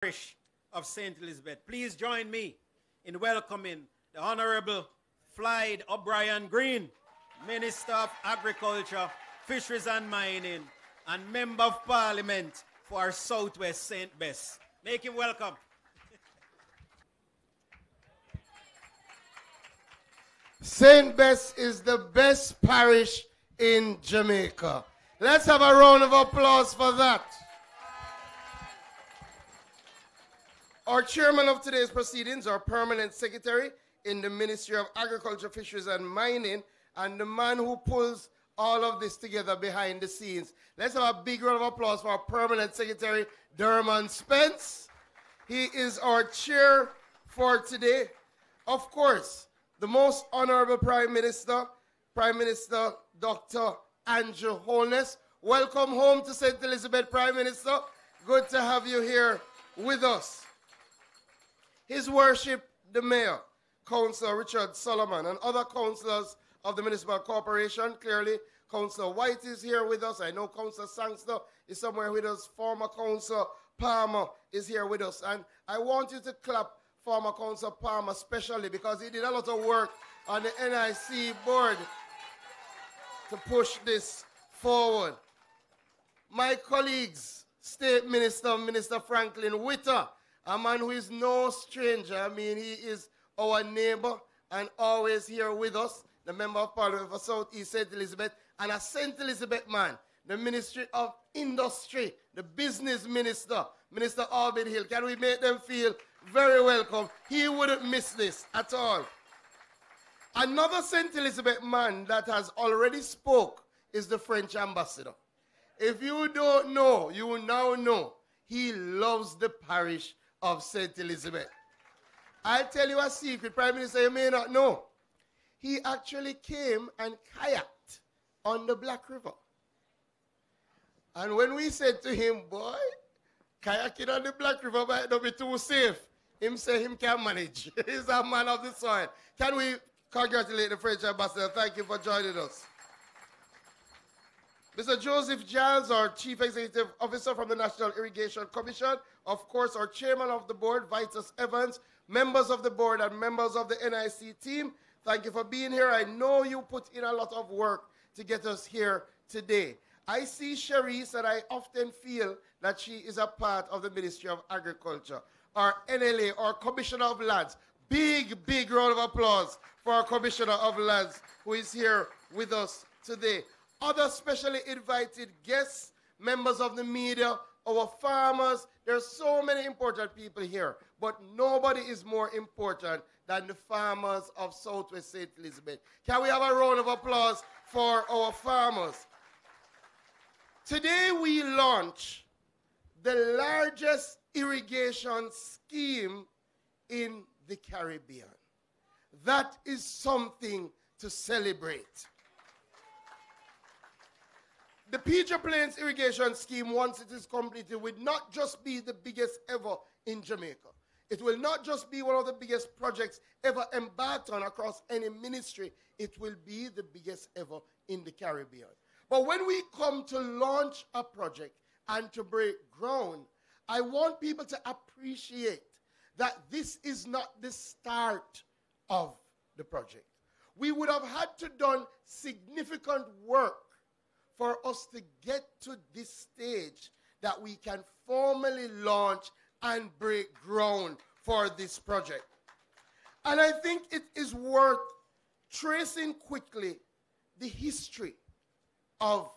Parish of St. Elizabeth. Please join me in welcoming the Honorable Floyd O'Brien Green, Minister of Agriculture, Fisheries and Mining, and Member of Parliament for our Southwest St. Bess. Make him welcome. St. Bess is the best parish in Jamaica. Let's have a round of applause for that. Our chairman of today's proceedings, our permanent secretary in the Ministry of Agriculture, Fisheries and Mining, and the man who pulls all of this together behind the scenes. Let's have a big round of applause for our permanent secretary, Derman Spence. He is our chair for today. Of course, the most honorable Prime Minister Dr. Andrew Holness. Welcome home to St. Elizabeth, Prime Minister. Good to have you here with us. His Worship, the Mayor, Councillor Richard Solomon, and other councillors of the Municipal Corporation. Clearly, Councillor White is here with us. I know Councillor Sangster is somewhere with us. Former Councillor Palmer is here with us. And I want you to clap former Councillor Palmer especially because he did a lot of work on the NIC board to push this forward. My colleagues, State Minister, Minister Franklin Witter, a man who is no stranger. I mean, he is our neighbor and always here with us, the Member of Parliament for South East St. Elizabeth, and a St. Elizabeth man, the Ministry of Industry, the Business Minister, Minister Albin Hill. Can we make them feel very welcome? He wouldn't miss this at all. Another St. Elizabeth man that has already spoke is the French ambassador. If you don't know, you now know. He loves the parish of St. Elizabeth. I'll tell you a secret, Prime Minister, you may not know. He actually came and kayaked on the Black River. And when we said to him, boy, kayaking on the Black River might not be too safe, him say him can manage. He's a man of the soil. Can we congratulate the French ambassador? Thank you for joining us. Mr. Joseph Giles, our Chief Executive Officer from the National Irrigation Commission. Of course, our Chairman of the Board, Vitus Evans, members of the board and members of the NIC team. Thank you for being here. I know you put in a lot of work to get us here today. I see Cherise, and I often feel that she is a part of the Ministry of Agriculture. Our NLA, our Commissioner of Lands. Big round of applause for our Commissioner of Lands who is here with us today. Other specially invited guests, members of the media, our farmers. There are so many important people here, but nobody is more important than the farmers of Southwest St. Elizabeth. Can we have a round of applause for our farmers? Today we launch the largest irrigation scheme in the Caribbean. That is something to celebrate. The Pedro Plains Irrigation Scheme, once it is completed, will not just be the biggest ever in Jamaica. It will not just be one of the biggest projects ever embarked on across any ministry. It will be the biggest ever in the Caribbean. But when we come to launch a project and to break ground, I want people to appreciate that this is not the start of the project. We would have had to done significant work for us to get to this stage that we can formally launch and break ground for this project. And I think it is worth tracing quickly the history of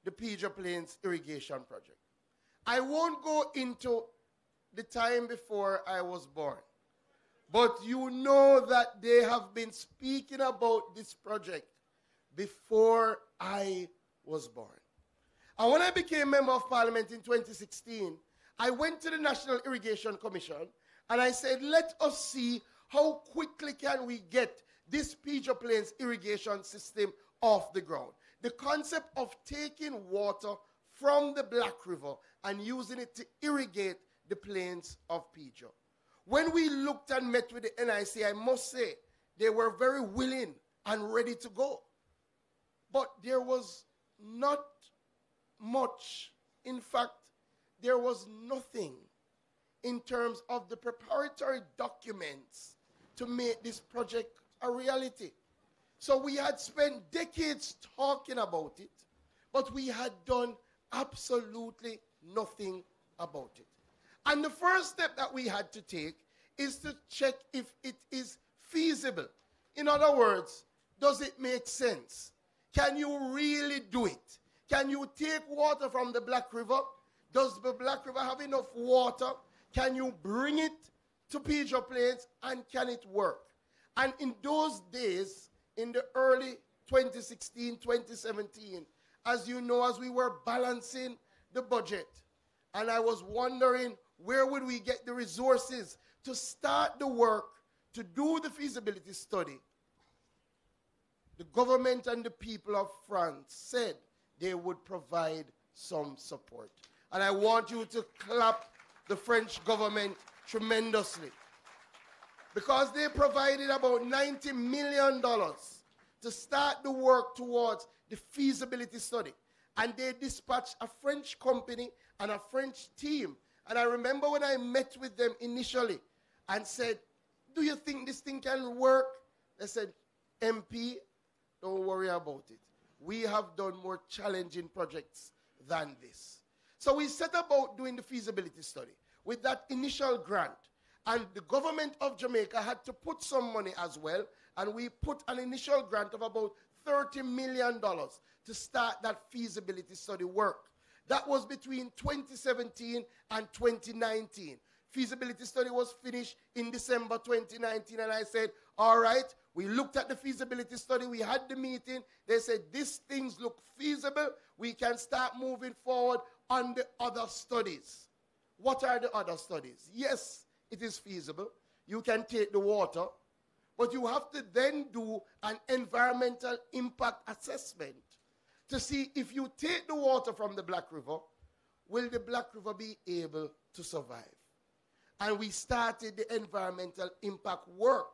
the Pedro Plains Irrigation Project. I won't go into the time before I was born, but you know that they have been speaking about this project before I was born. And when I became Member of Parliament in 2016, I went to the National Irrigation Commission and I said, let us see how quickly can we get this Pedro Plains irrigation system off the ground. The concept of taking water from the Black River and using it to irrigate the plains of Pedro. When we looked and met with the NIC, I must say, they were very willing and ready to go. But there was not much. In fact, there was nothing in terms of the preparatory documents to make this project a reality. So we had spent decades talking about it, but we had done absolutely nothing about it. And the first step that we had to take is to check if it is feasible. In other words, does it make sense? Can you really do it? Can you take water from the Black River? Does the Black River have enough water? Can you bring it to Pedro Plains, and can it work? And in those days, in the early 2016, 2017, as you know, as we were balancing the budget, and I was wondering where would we get the resources to start the work, to do the feasibility study, the government and the people of France said they would provide some support. And I want you to clap the French government tremendously, because they provided about $90 million to start the work towards the feasibility study. And they dispatched a French company and a French team. And I remember when I met with them initially and said, do you think this thing can work? They said, MP, don't worry about it. We have done more challenging projects than this. So we set about doing the feasibility study with that initial grant. And the government of Jamaica had to put some money as well. And we put an initial grant of about $30 million to start that feasibility study work. That was between 2017 and 2019. Feasibility study was finished in December 2019, and I said, all right, we looked at the feasibility study, we had the meeting, they said, these things look feasible, we can start moving forward on the other studies. What are the other studies? Yes, it is feasible. You can take the water, but you have to then do an environmental impact assessment to see if you take the water from the Black River, will the Black River be able to survive? And we started the environmental impact work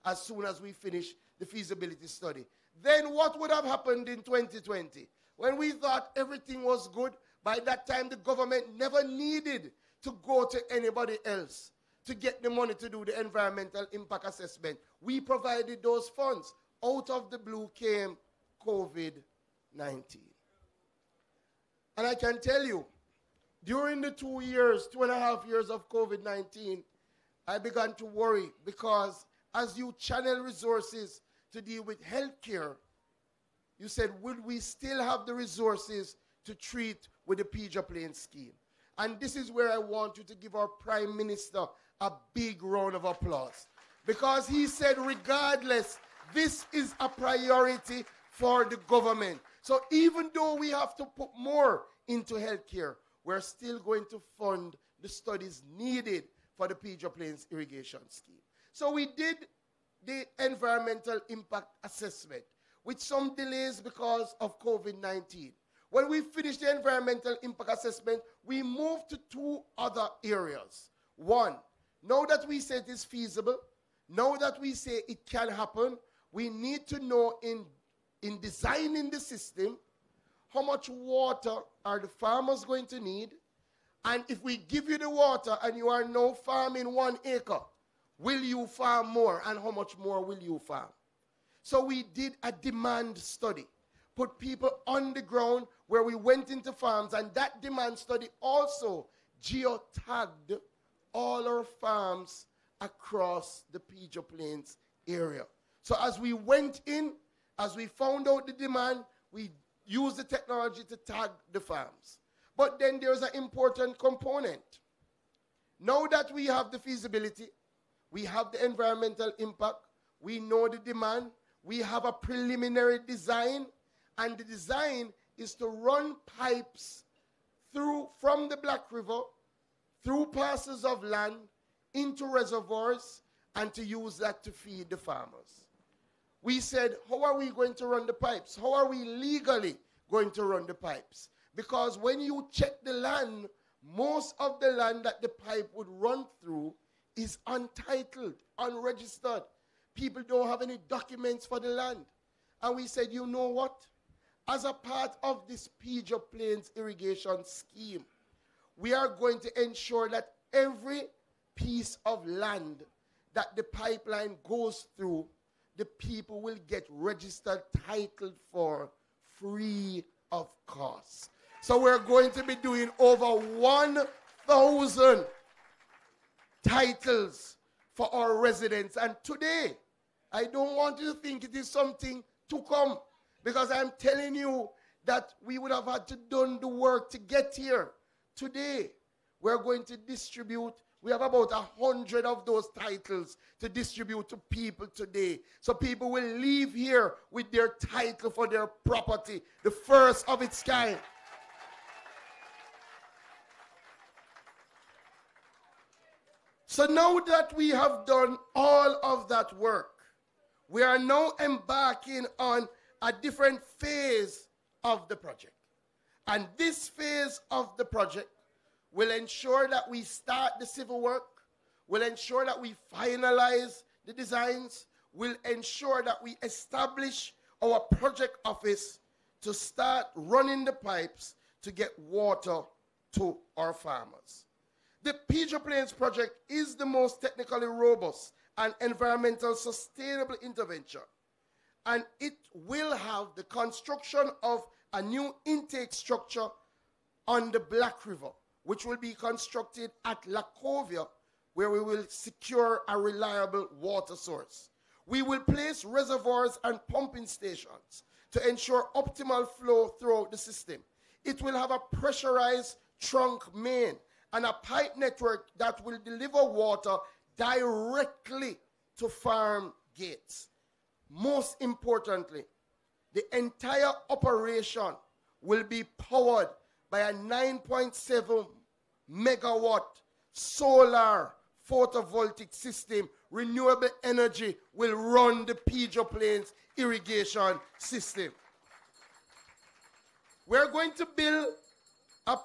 as soon as we finished the feasibility study. Then what would have happened in 2020? When we thought everything was good, by that time the government never needed to go to anybody else to get the money to do the environmental impact assessment. We provided those funds. Out of the blue came COVID-19. And I can tell you, during the 2.5 years of COVID-19, I began to worry, because as you channel resources to deal with healthcare, you said, will we still have the resources to treat with the Pedro Plains scheme? And this is where I want you to give our Prime Minister a big round of applause, because he said, regardless, this is a priority for the government. So even though we have to put more into healthcare, we're still going to fund the studies needed for the Pedro Plains irrigation scheme. So we did the environmental impact assessment with some delays because of COVID-19. When we finished the environmental impact assessment, we moved to two other areas. One, now that we say it is feasible, now that we say it can happen, we need to know in designing the system, how much water are the farmers going to need? And if we give you the water and you are now farming 1 acre, will you farm more, and how much more will you farm? So we did a demand study, put people on the ground where we went into farms, and that demand study also geotagged all our farms across the Pedro Plains area. So as we went in, as we found out the demand, we used the technology to tag the farms. But then there's an important component. Now that we have the feasibility, we have the environmental impact, we know the demand, we have a preliminary design, and the design is to run pipes through from the Black River, through parcels of land, into reservoirs, and to use that to feed the farmers. We said, how are we going to run the pipes? How are we legally going to run the pipes? Because when you check the land, most of the land that the pipe would run through is untitled, unregistered. People don't have any documents for the land. And we said, you know what? As a part of this Pedro Plains irrigation scheme, we are going to ensure that every piece of land that the pipeline goes through, the people will get registered title for free of cost. So we're going to be doing over 1,000 titles for our residents. And today, I don't want you to think it is something to come, because I'm telling you that we would have had to done the work to get here. Today, we're going to distribute. We have about 100 of those titles to distribute to people today. So people will leave here with their title for their property, the first of its kind. So now that we have done all of that work, we are now embarking on a different phase of the project. And this phase of the project will ensure that we start the civil work, will ensure that we finalize the designs, will ensure that we establish our project office to start running the pipes to get water to our farmers. The Pedro Plains project is the most technically robust and environmental sustainable intervention. And it will have the construction of a new intake structure on the Black River, which will be constructed at Lacovia, where we will secure a reliable water source. We will place reservoirs and pumping stations to ensure optimal flow throughout the system. It will have a pressurized trunk main and a pipe network that will deliver water directly to farm gates. Most importantly, the entire operation will be powered by a 9.7 megawatt solar photovoltaic system. Renewable energy will run the Pedro Plains irrigation system. We're going to build a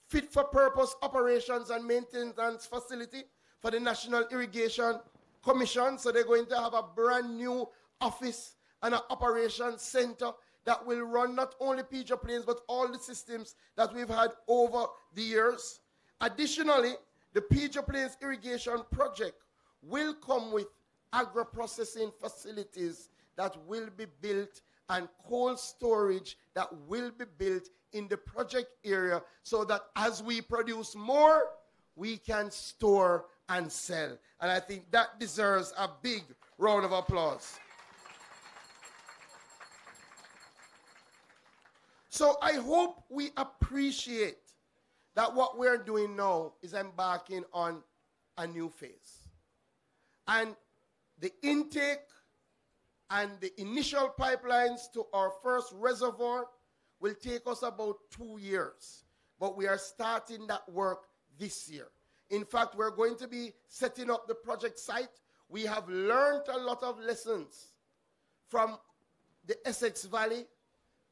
fit-for-purpose operations and maintenance facility for the National Irrigation Commission. So they're going to have a brand new office and an operations center that will run not only Pedro Plains, but all the systems that we've had over the years. Additionally, the Pedro Plains irrigation project will come with agro-processing facilities that will be built and cold storage that will be built in the project area, so that as we produce more, we can store and sell. And I think that deserves a big round of applause. So I hope we appreciate that what we're doing now is embarking on a new phase. And the intake and the initial pipelines to our first reservoir will take us about 2 years. But we are starting that work this year. In fact, we're going to be setting up the project site. We have learned a lot of lessons from the Essex Valley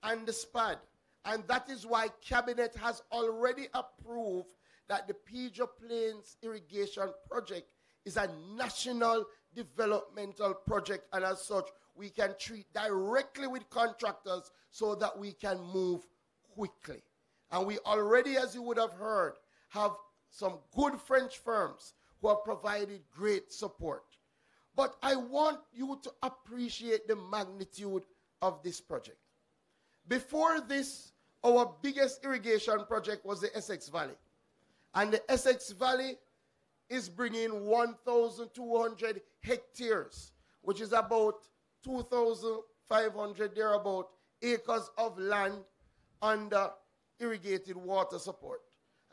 and the SPAD. And that is why Cabinet has already approved that the Pedro Plains Irrigation Project is a national developmental project, and as such, we can treat directly with contractors so that we can move quickly. And we already, as you would have heard, have some good French firms who have provided great support. But I want you to appreciate the magnitude of this project. Before this, our biggest irrigation project was the Essex Valley. And the Essex Valley is bringing 1,200 hectares, which is about 2,500 thereabout acres of land under irrigated water support.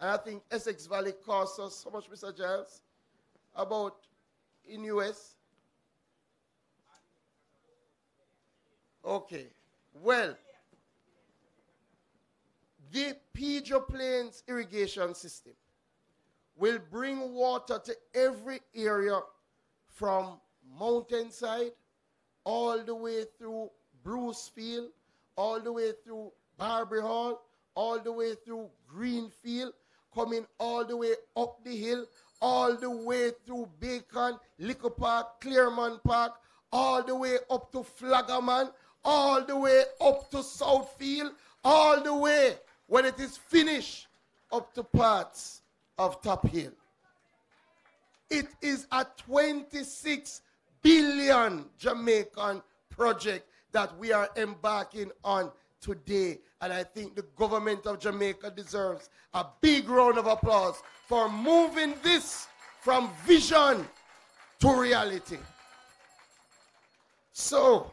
And I think Essex Valley costs us, how much, Mr. Giles? About, in US? Okay, well, the Pedro Plains irrigation system will bring water to every area from Mountainside all the way through Brucefield, all the way through Barbary Hall, all the way through Greenfield, coming all the way up the hill, all the way through Bacon, Liquor Park, Claremont Park, all the way up to Flaggerman, all the way up to Southfield, all the way, when it is finished, up to parts of Top Hill. It is a 26 billion Jamaican project that we are embarking on today. And I think the government of Jamaica deserves a big round of applause for moving this from vision to reality. So,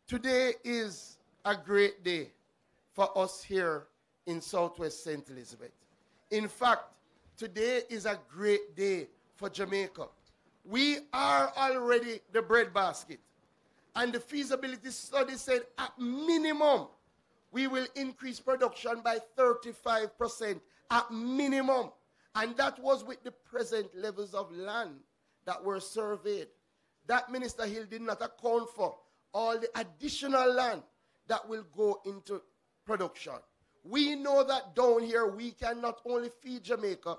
today is a great day for us here in Southwest St. Elizabeth. In fact, today is a great day for Jamaica. We are already the breadbasket. And the feasibility study said at minimum, we will increase production by 35% at minimum. And that was with the present levels of land that were surveyed. That Minister Hill did not account for all the additional land that will go into production. We know that down here we can not only feed Jamaica,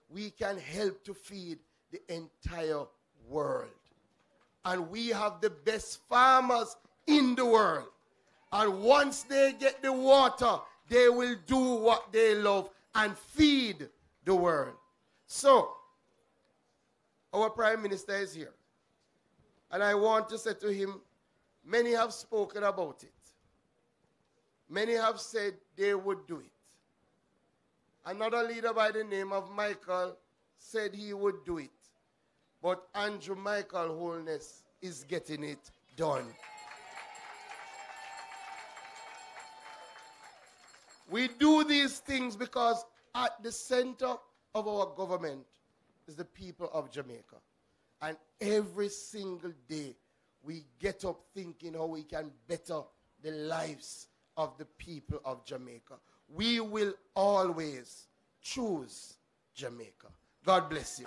we can help to feed the entire world. And we have the best farmers in the world. And once they get the water, they will do what they love and feed the world. So, our Prime Minister is here. And I want to say to him, many have spoken about it. Many have said they would do it. Another leader by the name of Michael said he would do it. But Andrew Michael Holness is getting it done. We do these things because at the center of our government is the people of Jamaica. And every single day we get up thinking how we can better the lives of the people of Jamaica. We will always choose Jamaica. God bless you.